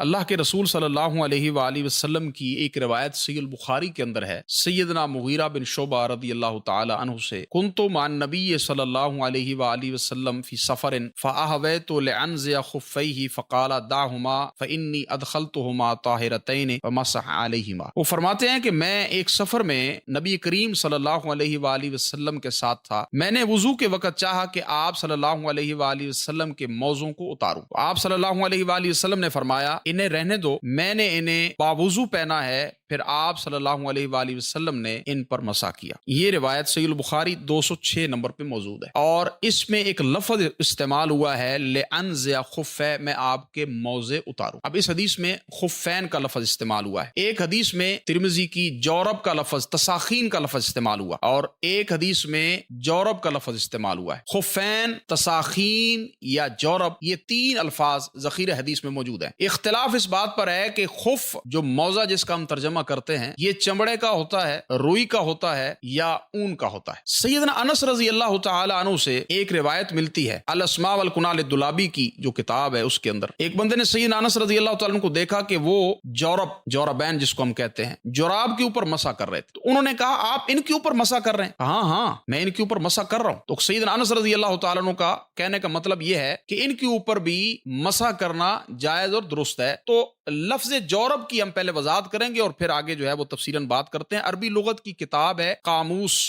اللہ کے رسول صلی اللہ علیہ وآلہ وسلم کی ایک روایت صحیح البخاری کے اندر ہے، سیدنا مغیرہ بن شعبہ رضی اللہ تعالی عنہ سے، کنت مع النبی صلی اللہ علیہ وآلہ وسلم فی سفر فاہویت لانزع خفیہ فقال دعہما فانی ادخلتہما طاہرتین ومسح علیہما۔ وہ فرماتے ہیں کہ میں ایک سفر میں نبی کریم صلی اللہ علیہ وآلہ وسلم کے ساتھ تھا، میں نے وضو کے وقت چاہا کہ آپ صلی اللہ علیہ وآلہ وسلم کے موزوں کو اتاروں، آپ صلی اللہ علیہ وآلہ وسلم نے فرمایا انہیں رہنے دو، میں نے انہیں باوضو پہنا ہے، پھر آپ صلی اللہ علیہ وآلہ وسلم نے ان پر مسح کیا۔ یہ روایت صحیح البخاری 206 نمبر پہ موجود ہے، اور اس میں ایک لفظ استعمال ہوا ہے لأنزع خفہ، میں آپ کے موزے اتاروں۔ اب اس حدیث میں خفین کا لفظ استعمال ہوا ہے، ایک حدیث میں ترمذی کی جورب کا لفظ تساخین کا لفظ استعمال ہوا، اور ایک حدیث میں جورب کا لفظ استعمال ہوا ہے۔ خفین، تساخین یا جورب، یہ تین الفاظ ذخیرہ حدیث میں موجود ہیں۔ اختلاف اس بات پر ہے کہ خف جو موزہ جس کا ہم ترجمہ کرتے ہیں یہ چمڑے کا ہوتا ہے، روئی کا ہوتا ہے یا اون کا ہوتا ہے۔ سیدنا انس رضی اللہ تعالی عنہ سے ایک روایت ملتی ہے الاسماء والکنال الدولابی کی جو کتاب ہے اس کے اندر، ایک بندے نے سیدنا انس رضی اللہ تعالی عنہ کو دیکھا کہ وہ جوربین جس کو ہم کہتے ہیں جراب کے اوپر مسح کر رہے تھے، تو انہوں نے کہا آپ ان کے اوپر مسح کر رہے ہیں؟ ہاں میں ان کے اوپر مسح کر رہا ہوں۔ تو سیدنا انس رضی اللہ تعالی عنہ کا کہنے کا مطلب یہ ہے کہ ان کے اوپر بھی مسح کرنا جائز اور درست ہے۔ تو لفظ جورب کی ہم پہلے وضاحت کریں گے اور پھر آگے جو ہے وہ تفصیلاً بات کرتے ہیں۔ عربی لغت کی کتاب ہے قاموس،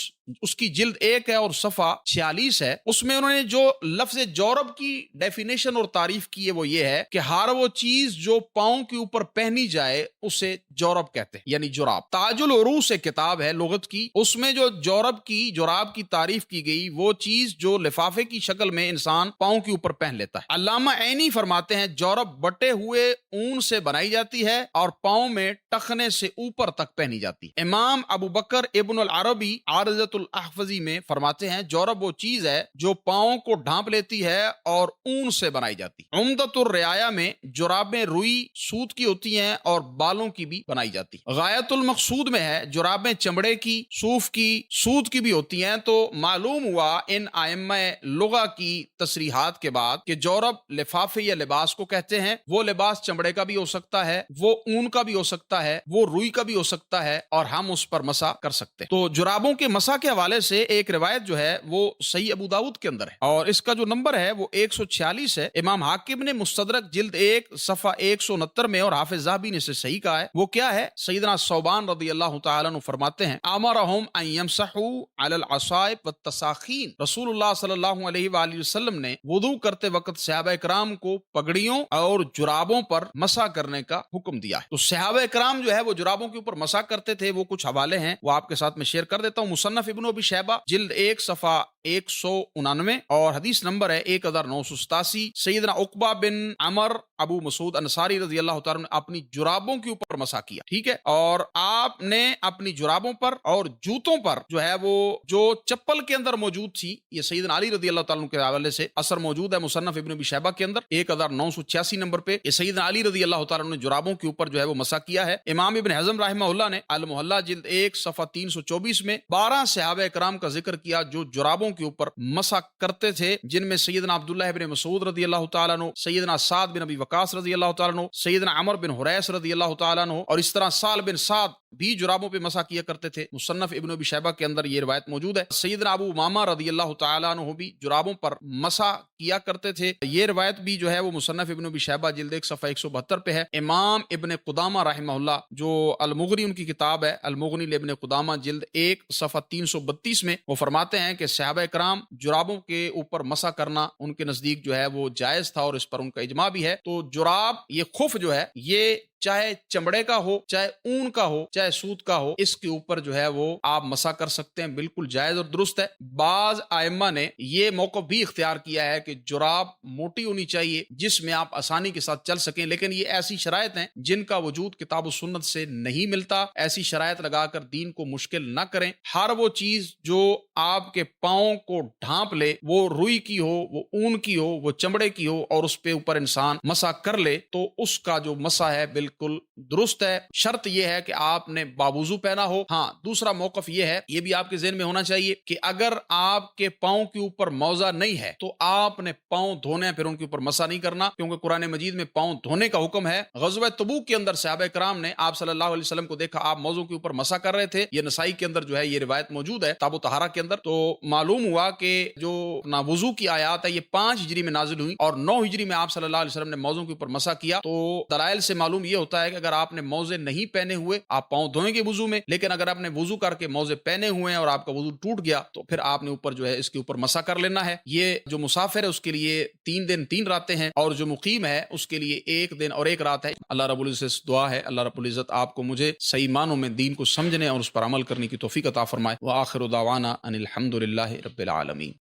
اس کی جلد 1 ہے اور صفحہ 46 ہے، اس میں انہوں نے جو لفظ جورب کی ڈیفینیشن اور تعریف کی ہے وہ یہ ہے کہ ہر وہ چیز جو پاؤں کے اوپر پہنی جائے اسے جورب کہتے ہیں، یعنی جراب۔ تاج العروض سے کتاب ہے لغت کی، اس میں جو جوراب کی تعریف کی گئی وہ چیز جو لفافے کی شکل میں انسان پاؤں کے اوپر پہن لیتا ہے۔ علامہ عینی فرماتے ہیں جورب بٹے ہوئے اون سے بنائی جاتی ہے اور پاؤں میں ٹخنے سے اوپر تک پہنی جاتی ہے۔ امام ابو بکر ابن العربی عارضۃ الاحفظی میں فرماتے ہیں جورب وہ چیز ہے جو پاؤں کو ڈھانپ لیتی ہے اور اون سے بنائی جاتی ہے۔ عمدۃ الرعایہ میں جرابیں روئی سوت کی ہوتی ہیں اور بالوں کی بھی بنائی جاتی ہے۔ غایت المقصود میں ہے جرابیں چمڑے کی، صوف کی، سوت کی بھی ہوتی ہیں۔ تو معلوم ہوا ان ائمہ لغہ کی تصریحات کے بعد کہ جورب لفافے یا لباس کو کہتے ہیں، وہ لباس چمڑے کا بھی ہو سکتا ہے، وہ اون کا بھی ہو سکتا ہے، وہ روئی کا بھی ہو سکتا ہے، اور ہم اس پر مسح کر سکتے ہیں۔ تو جرابوں کے مسح کے حوالے سے ایک روایت جو ہے وہ صحیح ابو داؤد کے اندر ہے اور اس کا جو نمبر ہے وہ 146 ہے۔ امام حاکم نے مستدرک جلد 1 صفحہ 169 میں اور حافظ ذہبی نے اسے صحیح کہا ہے۔ وہ کیا ہے؟ سیدنا ثوبان رضی اللہ تعالیٰ عنہ فرماتے ہیں امرهم ان يمسحوا على العصائب والتساخین، رسول اللہ صلی اللہ علیہ وآلہ وسلم نے وضو کرتے وقت صحابہ کرام کو پگڑیوں اور جرابوں پر مسح کرنے کا حکم دیا ہے۔ تو صحابہ کرام جو ہے وہ جرابوں کے اوپر مسح کرتے تھے، وہ کچھ حوالے ہیں وہ آپ کے ساتھ میں شیئر کر دیتا ہوں۔ مصنف ابن ابی شیبہ جلد 1 صفحہ 199 اور حدیث نمبر ہے 1987، سیدنا عقبہ بن عمر ابو مسعود انصاری رضی اللہ تعالیٰ نے اپنی جرابوں کے اوپر مسح کیا، ٹھیک ہے، اور آپ نے اپنی جرابوں پر اور جوتوں پر جو ہے وہ جو چپل کے اندر موجود تھی، یہ سیدنا علی رضی اللہ تعالیٰ کے حوالے سے اثر موجود ہے مصنف ابن ابی شیبہ کے اندر 1986 نمبر پہ، یہ سیدنا علی رضی اللہ تعالیٰ نے جرابوں کے اوپر جو ہے وہ مسح کیا ہے۔ امام ابن حزم رحمہ اللہ نے المحلہ جلد 1 صفحہ 324 میں 12 صحابہ کرام کا ذکر کیا جو جرابوں کے اوپر مسح کرتے تھے، جن میں سیدنا عبداللہ بن مسعود رضی اللہ تعالیٰ عنہ، سیدنا سعد بن ابی وقاص رضی اللہ تعالیٰ عنہ، سیدنا عمر بن حریث رضی اللہ تعالیٰ عنہ، اور اس طرح سال بن سعد بھی جرابوں پہ مسح کیا کرتے تھے۔ مصنف ابن ابی شیبہ کے اندر یہ روایت موجود ہے۔ سیدنا ابو امامہ رضی اللہ تعالیٰ عنہ بھی جرابوں پر مسح کیا کرتے تھے، یہ روایت بھی جو ہے وہ مصنف ابن ابی شیبہ جلد 1 صفحہ 172 پہ ہے۔ امام ابن قدامہ رحمہ اللہ جو المغنی ان کی کتاب ہے المغنی لابن قدامہ جلد 1 صفحہ 332 میں وہ فرماتے ہیں کہ صحابہ کرام جرابوں کے اوپر مسح کرنا ان کے نزدیک جو ہے وہ جائز تھا اور اس پر ان کا اجماع بھی ہے۔ تو جراب یہ خف جو ہے یہ چاہے چمڑے کا ہو، چاہے اون کا ہو، چاہے سوت کا ہو، اس کے اوپر جو ہے وہ آپ مسح کر سکتے ہیں، بالکل جائز اور درست ہے۔ بعض ائمہ نے یہ موقف بھی اختیار کیا ہے کہ جراب موٹی ہونی چاہیے جس میں آپ آسانی کے ساتھ چل سکیں، لیکن یہ ایسی شرائط ہیں جن کا وجود کتاب و سنت سے نہیں ملتا، ایسی شرائط لگا کر دین کو مشکل نہ کریں۔ ہر وہ چیز جو آپ کے پاؤں کو ڈھانپ لے، وہ روئی کی ہو، وہ اون کی ہو، وہ چمڑے کی ہو، اور اس پہ اوپر انسان مسح کر لے تو اس کا جو مسح ہے بالکل بالکل درست ہے. شرط یہ ہے کہ آپ نے باوضو پہنا ہو. ہاں دوسرا موقف یہ ہے, یہ بھی آپ کے ذہن میں ہونا چاہیے کہ اگر آپ کے پاؤں کے اوپر موزہ نہیں ہے تو آپ نے پاؤں دھونے ہیں, پھر ان کے اوپر مسا نہیں کرنا, کیونکہ قرآن مجید میں پاؤں دھونے کا حکم ہے. غزوہ تبوک کے اندر صحابہ کرام نے آپ صلی اللہ علیہ وسلم کو دیکھا, آپ موضوع کے اوپر مسا کر رہے تھے. یہ نسائی کے اندر جو ہے یہ روایت موجود ہے کتاب طہارہ کے اندر. تو معلوم ہوا کہ جو وضو کی آیات ہے یہ 5 ہجری میں نازل ہوئی اور 9 ہجری میں آپ صلی اللہ علیہ وسلم نے موضوع کے اوپر مسا کیا. تو دلائل سے معلوم یہ ہوتا ہے کہ اگر آپ نے موزے نہیں پہنے ہوئے آپ پاؤں دھوئیں گے وضو میں, لیکن اگر آپ نے وضو کر کے موزے پہنے ہوئے ہیں اور آپ کا وضو ٹوٹ گیا تو پھر آپ نے اوپر جو ہے اس کے اوپر مسا کر لینا ہے. یہ جو مسافر ہے اس کے لیے 3 دن 3 راتیں ہیں, اور جو مقیم ہے اس کے لیے 1 دن اور 1 رات ہے. اللہ رب العزت سے دعا ہے اللہ رب العزت آپ کو مجھے صحیح معنوں میں دین کو سمجھنے اور اس پر عمل کرنے کی توفیق عطا فرمائے. وآخر دعوانا ان الحمد للہ رب العالمین.